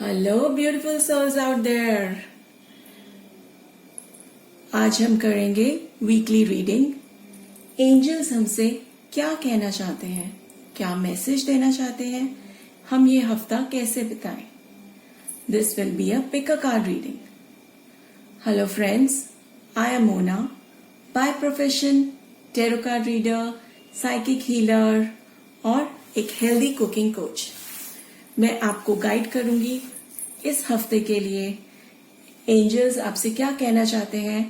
Hello beautiful souls out there. आज हम करेंगे वीकली रीडिंग। एंजल्स हमसे क्या कहना चाहते हैं, क्या मैसेज देना चाहते हैं, हम ये हफ्ता कैसे बिताएं। This will be a pick a card reading. Hello friends, I am Mona, by profession tarot card reader, psychic healer और एक हेल्दी कुकिंग कोच। मैं आपको गाइड करूंगी इस हफ्ते के लिए एंजल्स आपसे क्या कहना चाहते हैं,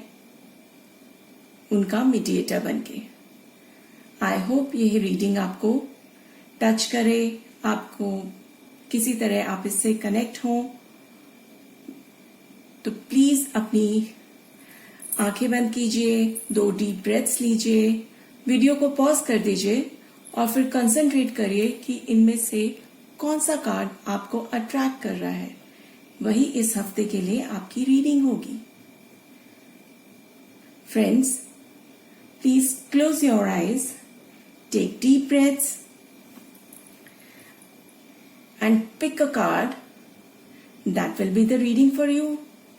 उनका मीडिएटर बनके। आई होप यह रीडिंग आपको टच करे, आपको किसी तरह आप इससे कनेक्ट हो। तो प्लीज अपनी आंखें बंद कीजिए, 2 डीप ब्रेथ्स लीजिए, वीडियो को पॉज कर दीजिए और फिर कंसंट्रेट करिए कि इनमें से कौन सा कार्ड आपको अट्रैक्ट कर रहा है, वही इस हफ्ते के लिए आपकी रीडिंग होगी। Friends, please close your eyes, take deep breaths and pick a card that will be the reading for you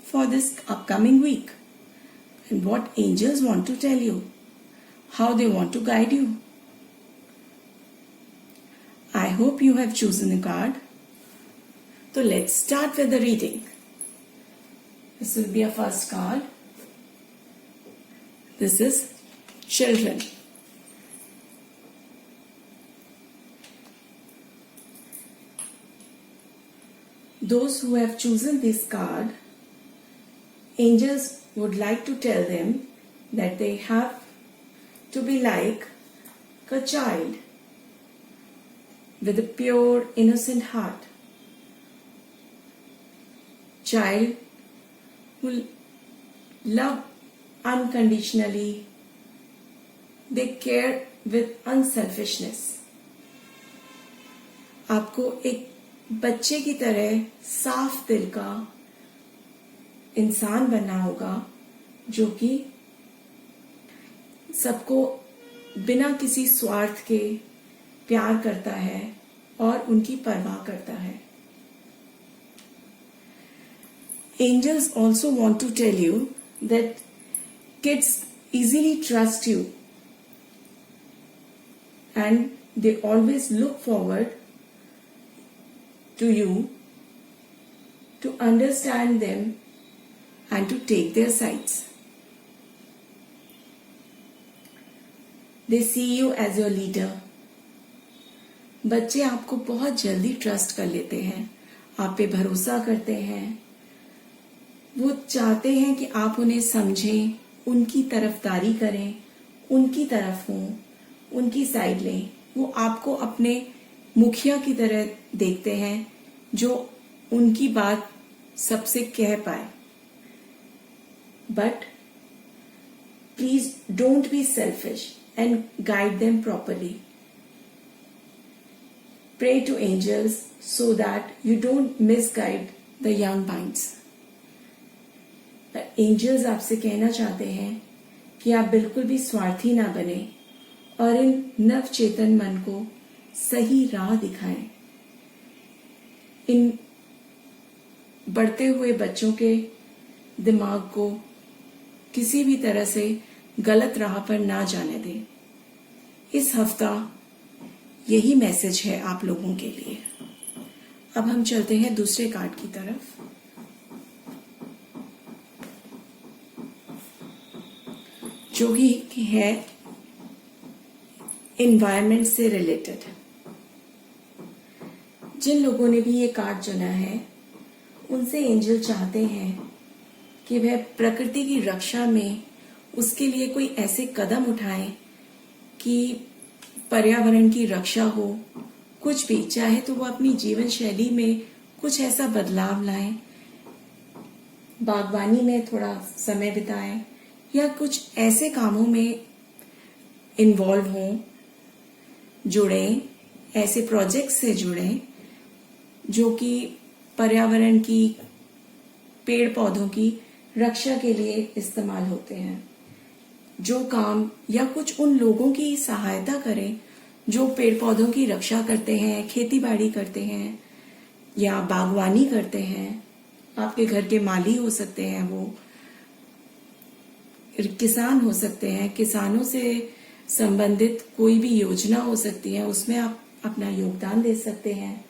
for this upcoming week, and what angels want to tell you, how they want to guide you. I hope you have chosen a card. So let's start with the reading. This will be our first card. This is children. Those who have chosen this card, angels would like to tell them that they have to be like a child with a pure, innocent heart. Child who love unconditionally, they care with unselfishness. आपको एक बच्चे की तरह साफ दिल का इंसान बनना होगा, जो कि सबको बिना किसी स्वार्थ के प्यार करता है और उनकी परवाह करता है। Angels also want to tell you that kids easily trust you and they always look forward to you to understand them and to take their sides. They see you as your leader. बच्चे आपको बहुत जल्दी trust कर लेते हैं, आप पे भरोसा करते हैं। वो चाहते हैं कि आप उन्हें समझें, उनकी तरफदारी करें, उनकी तरफ हों, उनकी साइड लें। वो आपको अपने मुखिया की तरह देखते हैं, जो उनकी बात सबसे कह पाए। But please don't be selfish and guide them properly. Pray to angels so that you don't misguide the young minds. Angels आपसे कहना चाहते हैं कि आप बिल्कुल भी स्वार्थी ना बने और इन नवचेतन मन को सही राह दिखाएं। इन बढ़ते हुए बच्चों के दिमाग को किसी भी तरह से गलत राह पर ना जाने दें। इस हफ्ता यही मैसेज है आप लोगों के लिए। अब हम चलते हैं दूसरे कार्ड की तरफ। जो कि है एनवायरनमेंट से रिलेटेड। जिन लोगों ने भी ये कार्ड चुना है, उनसे एंजल चाहते हैं कि वह प्रकृति की रक्षा में उसके लिए कोई ऐसे कदम उठाएं कि पर्यावरण की रक्षा हो। कुछ भी, चाहे तो वो अपनी जीवन शैली में कुछ ऐसा बदलाव लाएं, बागवानी में थोड़ा समय बिताएं या कुछ ऐसे कामों में इन्वॉल्व हों, जुड़ें, ऐसे प्रोजेक्ट से जुड़ें जो कि पर्यावरण की, पेड़ पौधों की रक्षा के लिए इस्तेमाल होते हैं। जो काम या कुछ उन लोगों की सहायता करें जो पेड़ पौधों की रक्षा करते हैं, खेती बाड़ी करते हैं, या बागवानी करते हैं, आपके घर के माली हो सकते हैं, वो किसान हो सकते हैं, किसानों से संबंधित कोई भी योजना हो सकती है, उसमें आप अपना योगदान दे सकते हैं।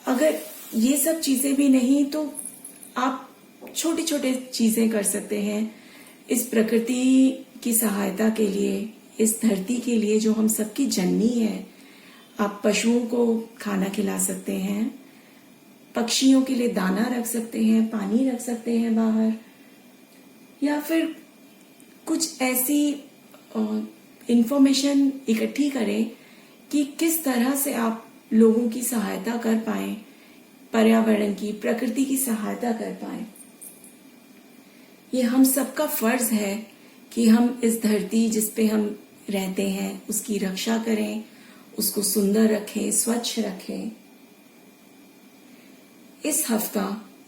अगर ये सब चीजें भी नहीं तो आप छोटी छोटी चीजें कर सकते हैं इस प्रकृति की सहायता के लिए, इस धरती के लिए जो हम सबकी जननी है। आप पशुओं को खाना खिला सकते हैं, पक्षियों के लिए दाना रख सकते हैं, पानी रख सकते हैं बाहर, या फिर कुछ ऐसी इंफॉर्मेशन इकट्ठी करें कि किस तरह से आप लोगों की सहायता कर पाएं, पर्यावरण की, प्रकृति की सहायता कर पाएं। ये हम सबका फर्ज है कि हम इस धरती जिस पे हम रहते हैं उसकी रक्षा करें, उसको सुंदर रखें, स्वच्छ रखें। इस हफ्ता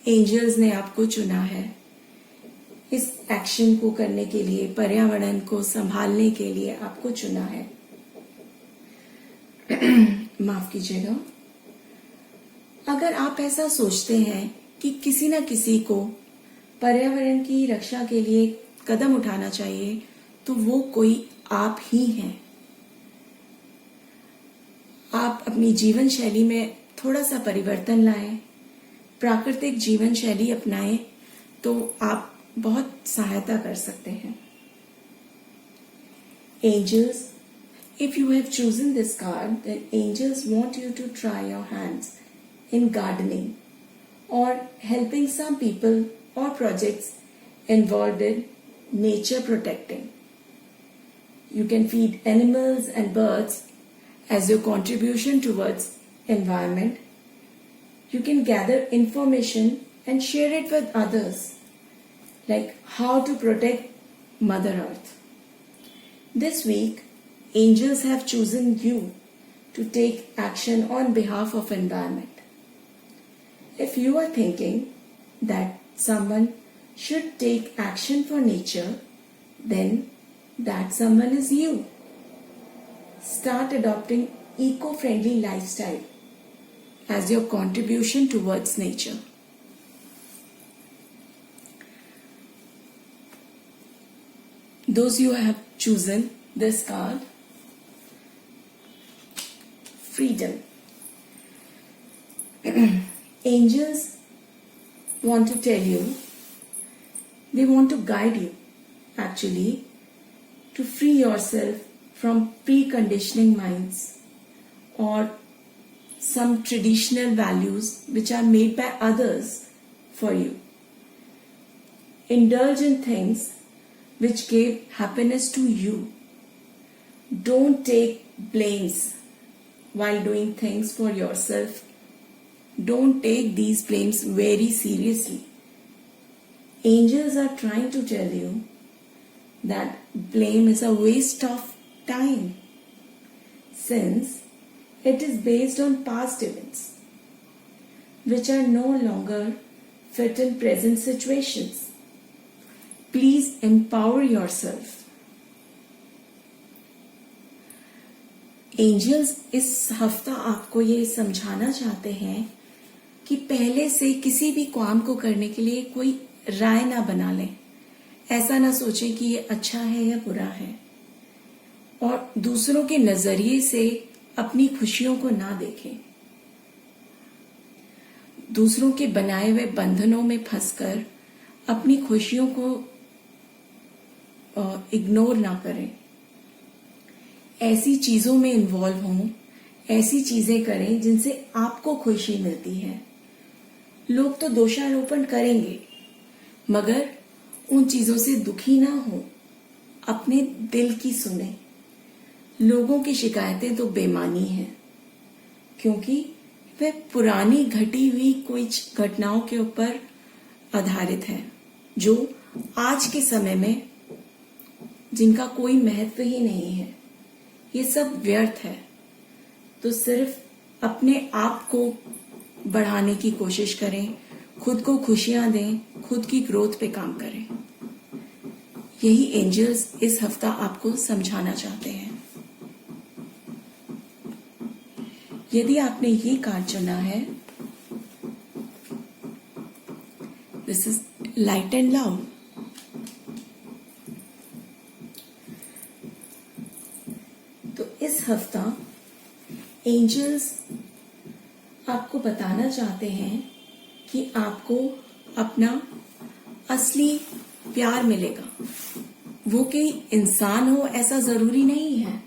एंजल्स ने आपको चुना है इस एक्शन को करने के लिए, पर्यावरण को संभालने के लिए आपको चुना है। माफ कीजिएगा। अगर आप ऐसा सोचते हैं कि किसी न किसी को पर्यावरण की रक्षा के लिए कदम उठाना चाहिए, तो वो कोई आप ही हैं। आप अपनी जीवन शैली में थोड़ा सा परिवर्तन लाएं, प्राकृतिक जीवन शैली अपनाएं, तो आप बहुत सहायता कर सकते हैं। Angels, if you have chosen this card, then angels want you to try your hands in gardening or helping some people or projects involved in nature protecting. You can feed animals and birds as your contribution towards environment. You can gather information and share it with others, like how to protect Mother Earth. This week, angels have chosen you to take action on behalf of environment. If you are thinking that someone should take action for nature, then that someone is you. Start adopting eco-friendly lifestyle as your contribution towards nature. Those you have chosen this card, freedom. Angels want to tell you, they want to guide you actually to free yourself from preconditioning minds or some traditional values which are made by others for you. Indulge in things which gave happiness to you. Don't take blames while doing things for yourself. Don't take these blames very seriously. Angels are trying to tell you that blame is a waste of time, since it is based on past events which are no longer fit in present situations. Please empower yourself. Angels इस हफ्ता आपको ये समझाना चाहते हैं कि पहले से किसी भी काम को करने के लिए कोई राय ना बना लें। ऐसा ना सोचें कि ये अच्छा है या बुरा है, और दूसरों के नजरिए से अपनी खुशियों को ना देखें। दूसरों के बनाए हुए बंधनों में फंसकर अपनी खुशियों को इग्नोर ना करें। ऐसी चीजों में इन्वॉल्व हों, ऐसी चीजें करें जिनसे आपको खुशी मिलती है। लोग तो दोषारोपण करेंगे, मगर उन चीजों से दुखी ना हो, अपने दिल की सुने। लोगों की शिकायतें तो बेमानी है, क्योंकि वह पुरानी घटी हुई कोई घटनाओं के ऊपर आधारित है, जो आज के समय में जिनका कोई महत्व ही नहीं है। ये सब व्यर्थ है। तो सिर्फ अपने आप को बढ़ाने की कोशिश करें, खुद को खुशियां दें, खुद की ग्रोथ पे काम करें। यही एंजल्स इस हफ्ता आपको समझाना चाहते हैं। यदि आपने ये कार्ड चुना है, this is light and love, तो इस हफ्ता एंजल्स आपको बताना चाहते हैं कि आपको अपना असली प्यार मिलेगा। वो कोई इंसान हो ऐसा जरूरी नहीं है,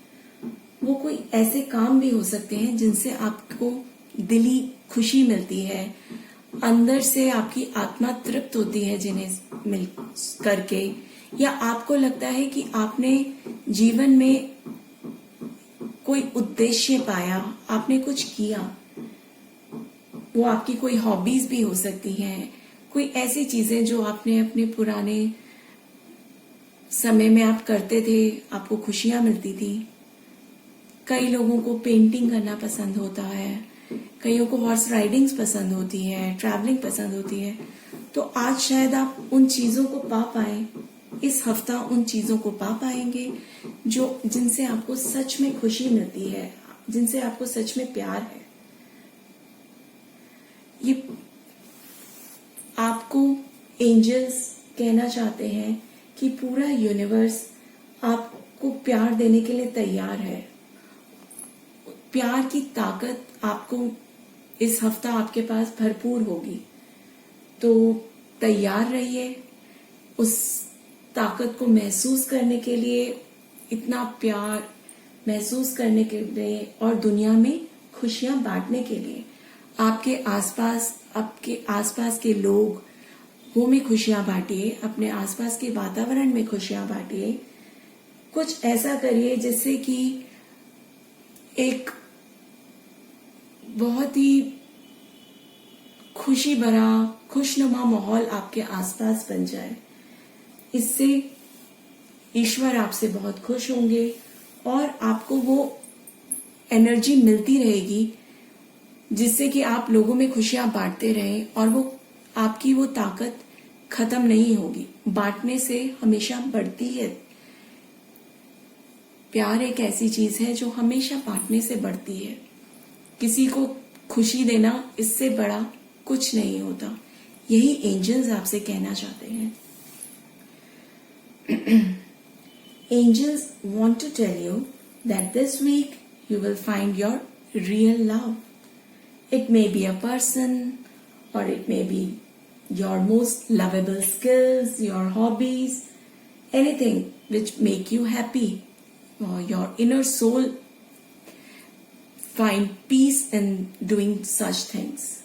वो कोई ऐसे काम भी हो सकते हैं जिनसे आपको दिली खुशी मिलती है, अंदर से आपकी आत्मा तृप्त होती है जिन्हें मिल करके, या आपको लगता है कि आपने जीवन में कोई उद्देश्य पाया, आपने कुछ किया। वो आपकी कोई हॉबीज भी हो सकती हैं, कोई ऐसी चीजें जो आपने अपने पुराने समय में आप करते थे, आपको खुशियां मिलती थी। कई लोगों को पेंटिंग करना पसंद होता है, कईयों को हॉर्स राइडिंग्स पसंद होती है, ट्रैवलिंग पसंद होती है। तो आज शायद आप उन चीजों को पा पाए, इस हफ्ता उन चीजों को पा पाएंगे जो जिनसे आपको सच में खुशी मिलती है, जिनसे आपको सच में प्यार है। ये आपको एंजल्स कहना चाहते हैं कि पूरा यूनिवर्स आपको प्यार देने के लिए तैयार है। प्यार की ताकत आपको इस हफ्ता आपके पास भरपूर होगी, तो तैयार रहिए उस ताकत को महसूस करने के लिए, इतना प्यार महसूस करने के लिए और दुनिया में खुशियां बांटने के लिए। आपके आसपास के लोगों में खुशियां बांटिए, अपने आसपास के वातावरण में खुशियां बांटिए। कुछ ऐसा करिए जिससे कि एक बहुत ही खुशी भरा, खुशनुमा माहौल आपके आसपास बन जाए। इससे ईश्वर आपसे बहुत खुश होंगे और आपको वो एनर्जी मिलती रहेगी जिससे कि आप लोगों में खुशियां बांटते रहें, और वो आपकी वो ताकत खत्म नहीं होगी, बांटने से हमेशा बढ़ती है। प्यार एक ऐसी चीज है जो हमेशा बांटने से बढ़ती है। किसी को खुशी देना, इससे बड़ा कुछ नहीं होता। यही एंजल्स आपसे कहना चाहते हैं। Angels want to tell you that this week you will find your real love. It may be a person, or it may be your most lovable skills, your hobbies, anything which make you happy, or your inner soul find peace in doing such things.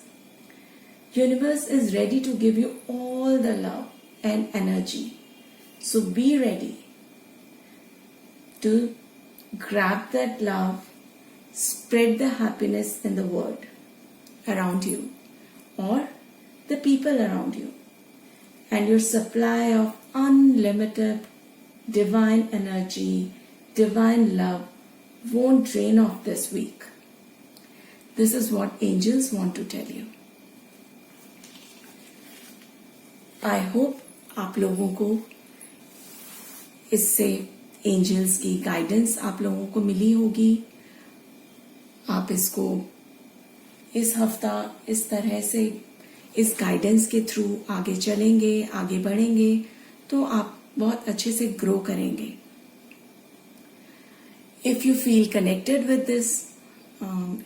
Universe is ready to give you all the love and energy. So be ready to grab that love, spread the happiness in the world around you or the people around you, and your supply of unlimited divine energy, divine love won't drain off this week. This is what angels want to tell you. I hope आप लोगों को इससे angels की guidance आप लोगों को मिली होगी। आप इसको इस हफ्ता इस तरह से इस गाइडेंस के थ्रू आगे चलेंगे, आगे बढ़ेंगे, तो आप बहुत अच्छे से ग्रो करेंगे। If you feel connected with this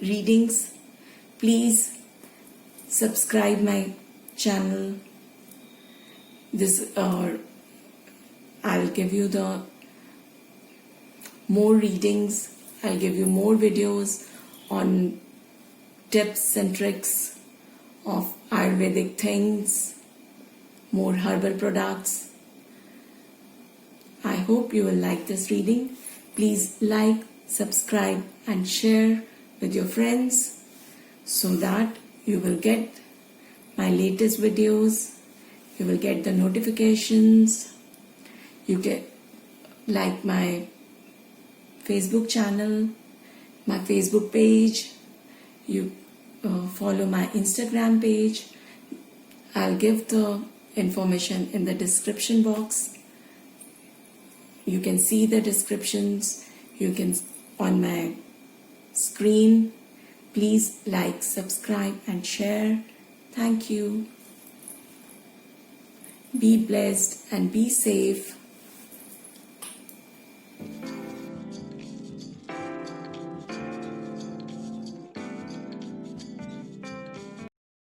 readings, please subscribe my channel. I'll give you the more readings. I'll give you more videos on tips and tricks of Ayurvedic things, more herbal products. I hope you will like this reading. Please like, subscribe and share with your friends so that you will get my latest videos. You will get the notifications. You get like my Facebook channel, my Facebook page. You follow my Instagram page. I'll give the information in the description box. You can see the descriptions. You can on my screen. Please like, subscribe, and share. Thank you. Be blessed and be safe.